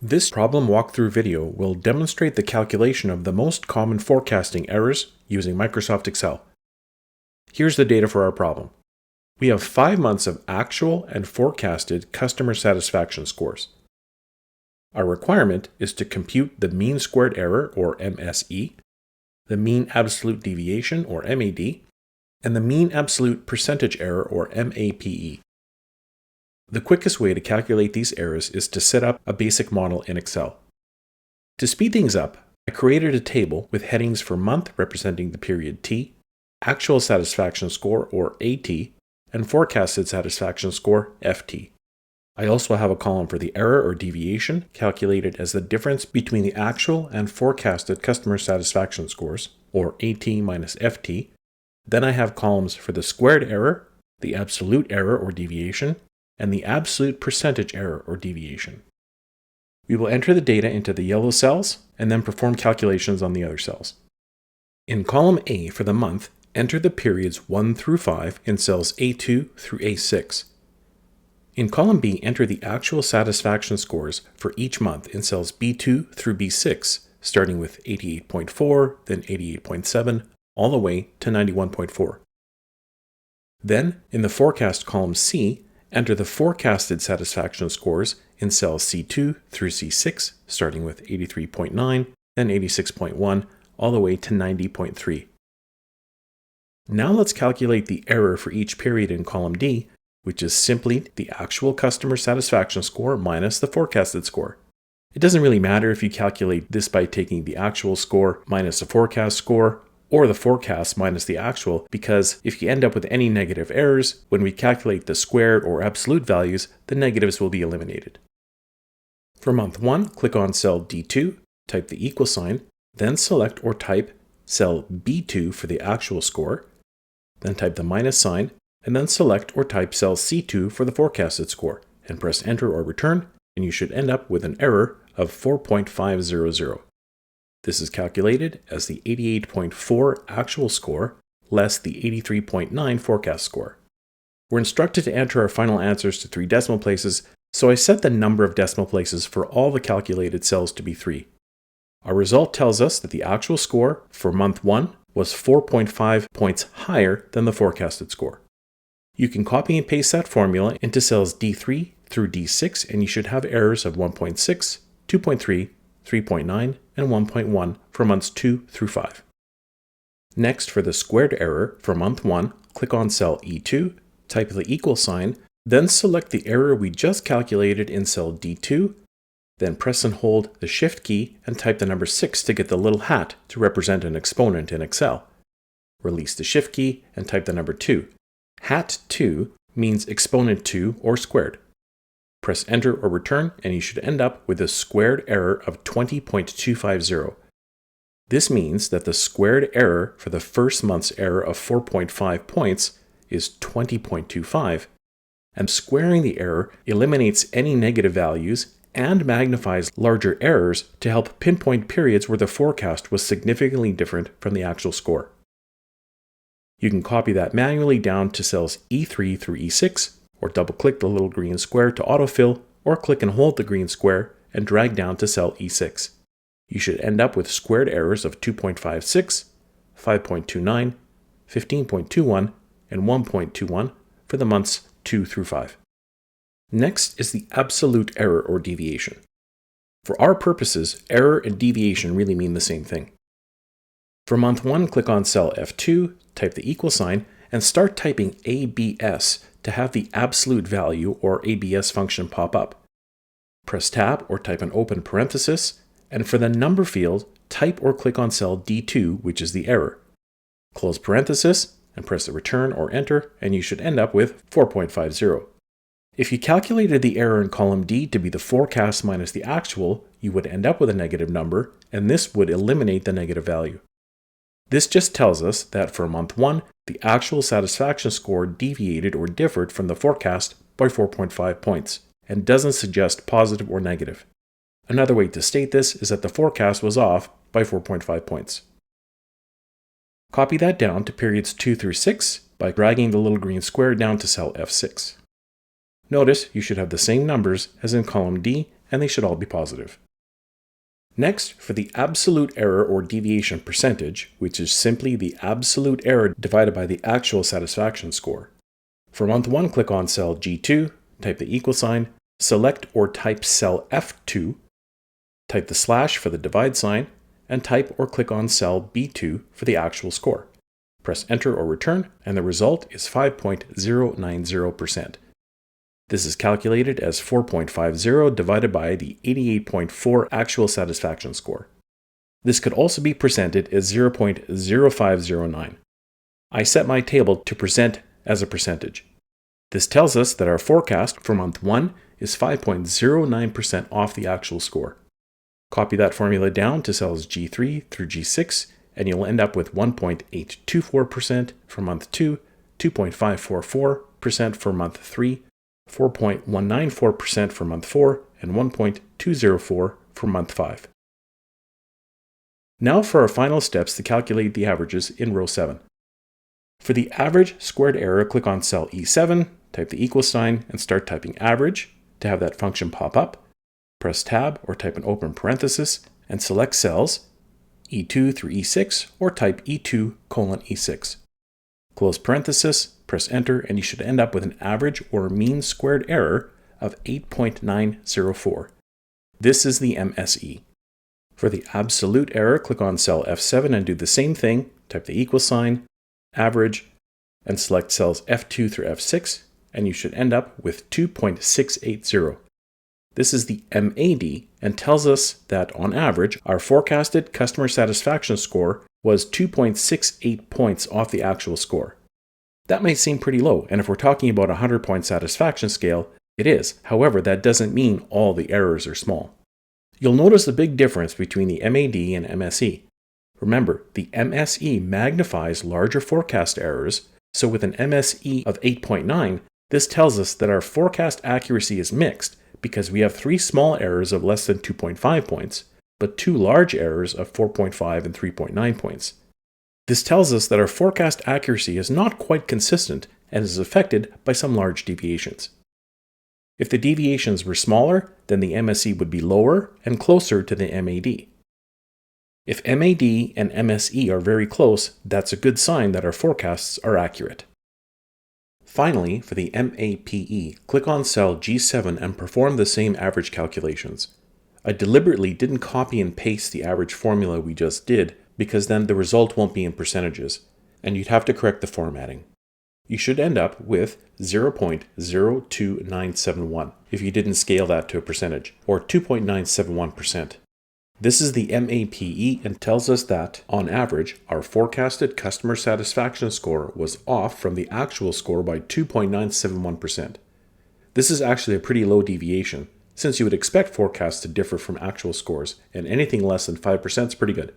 This problem walkthrough video will demonstrate the calculation of the most common forecasting errors using Microsoft Excel. Here's the data for our problem. We have 5 months of actual and forecasted customer satisfaction scores. Our requirement is to compute the mean squared error, or MSE, the mean absolute deviation, or MAD, and the mean absolute percentage error, or MAPE. The quickest way to calculate these errors is to set up a basic model in Excel. To speed things up, I created a table with headings for month representing the period T, actual satisfaction score, or AT, and forecasted satisfaction score, FT. I also have a column for the error or deviation, calculated as the difference between the actual and forecasted customer satisfaction scores, or AT minus FT. Then I have columns for the squared error, the absolute error or deviation, and the absolute percentage error or deviation. We will enter the data into the yellow cells and then perform calculations on the other cells. In column A for the month, enter the periods 1 through 5 in cells A2 through A6. In column B, enter the actual satisfaction scores for each month in cells B2 through B6, starting with 88.4, then 88.7, all the way to 91.4. Then, in the forecast column C, enter the forecasted satisfaction scores in cells C2 through C6, starting with 83.9, then 86.1, all the way to 90.3. Now let's calculate the error for each period in column D, which is simply the actual customer satisfaction score minus the forecasted score. It doesn't really matter if you calculate this by taking the actual score minus the forecast score, or the forecast minus the actual, because if you end up with any negative errors, when we calculate the squared or absolute values, the negatives will be eliminated. For month 1, click on cell D2, type the equal sign, then select or type cell B2 for the actual score, then type the minus sign, and then select or type cell C2 for the forecasted score, and press enter or return, and you should end up with an error of 4.500. This is calculated as the 88.4 actual score less the 83.9 forecast score. We're instructed to enter our final answers to 3 decimal places, so I set the number of decimal places for all the calculated cells to be 3. Our result tells us that the actual score for month 1 was 4.5 points higher than the forecasted score. You can copy and paste that formula into cells D3 through D6, and you should have errors of 1.6, 2.3, 3.9, and 1.1 for months 2 through 5. Next, for the squared error for month 1, click on cell E2, type the equal sign, then select the error we just calculated in cell D2, then press and hold the Shift key and type the number 6 to get the little hat to represent an exponent in Excel. Release the Shift key and type the number 2. Hat 2 means exponent 2 or squared. Press enter or return, and you should end up with a squared error of 20.250. This means that the squared error for the first month's error of 4.5 points is 20.25, and squaring the error eliminates any negative values and magnifies larger errors to help pinpoint periods where the forecast was significantly different from the actual score. You can copy that manually down to cells E3 through E6, or double-click the little green square to autofill, or click and hold the green square and drag down to cell E6. You should end up with squared errors of 2.56, 5.29, 15.21, and 1.21 for the months 2 through 5. Next is the absolute error or deviation. For our purposes, error and deviation really mean the same thing. For month 1, click on cell F2, type the equal sign, and start typing ABS to have the absolute value or ABS function pop up. Press tab or type an open parenthesis, and for the number field, type or click on cell D2, which is the error. Close parenthesis and press the return or enter, and you should end up with 4.50. If you calculated the error in column D to be the forecast minus the actual, you would end up with a negative number, and this would eliminate the negative value. This just tells us that for month 1, the actual satisfaction score deviated or differed from the forecast by 4.5 points, and doesn't suggest positive or negative. Another way to state this is that the forecast was off by 4.5 points. Copy that down to periods 2 through 6 by dragging the little green square down to cell F6. Notice you should have the same numbers as in column D and they should all be positive. Next, for the absolute error or deviation percentage, which is simply the absolute error divided by the actual satisfaction score. For month 1, click on cell G2, type the equal sign, select or type cell F2, type the slash for the divide sign, and type or click on cell B2 for the actual score. Press enter or return, and the result is 5.090%. This is calculated as 4.50 divided by the 88.4 actual satisfaction score. This could also be presented as 0.0509. I set my table to present as a percentage. This tells us that our forecast for month 1 is 5.09% off the actual score. Copy that formula down to cells G3 through G6, and you'll end up with 1.824% for month 2, 2.544% for month 3, 4.194% for month 4, and 1.204 for month 5. Now for our final steps to calculate the averages in row 7. For the average squared error, click on cell E7, type the equal sign, and start typing average to have that function pop up. Press tab or type an open parenthesis and select cells E2 through E6 or type E2:E6. Close parenthesis, press enter, and you should end up with an average or mean squared error of 8.904. This is the MSE. For the absolute error, click on cell F7 and do the same thing, type the equal sign, average, and select cells F2 through F6, and you should end up with 2.680. This is the MAD and tells us that on average, our forecasted customer satisfaction score was 2.68 points off the actual score. That might seem pretty low, and if we're talking about a 100-point satisfaction scale, it is. However, that doesn't mean all the errors are small. You'll notice the big difference between the MAD and MSE. Remember, the MSE magnifies larger forecast errors, so with an MSE of 8.9, this tells us that our forecast accuracy is mixed because we have 3 small errors of less than 2.5 points, but 2 large errors of 4.5 and 3.9 points. This tells us that our forecast accuracy is not quite consistent and is affected by some large deviations. If the deviations were smaller, then the MSE would be lower and closer to the MAD. If MAD and MSE are very close, that's a good sign that our forecasts are accurate. Finally, for the MAPE, click on cell G7 and perform the same average calculations. I deliberately didn't copy and paste the average formula we just did because then the result won't be in percentages, and you'd have to correct the formatting. You should end up with 0.02971 if you didn't scale that to a percentage, or 2.971%. This is the MAPE and tells us that, on average, our forecasted customer satisfaction score was off from the actual score by 2.971%. This is actually a pretty low deviation, since you would expect forecasts to differ from actual scores, and anything less than 5% is pretty good.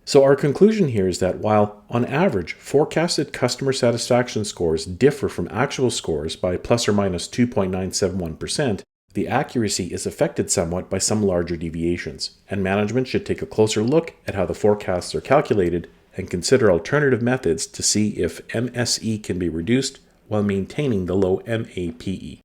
So our conclusion here is that while, on average, forecasted customer satisfaction scores differ from actual scores by plus or minus 2.971%, the accuracy is affected somewhat by some larger deviations, and management should take a closer look at how the forecasts are calculated and consider alternative methods to see if MSE can be reduced while maintaining the low MAPE.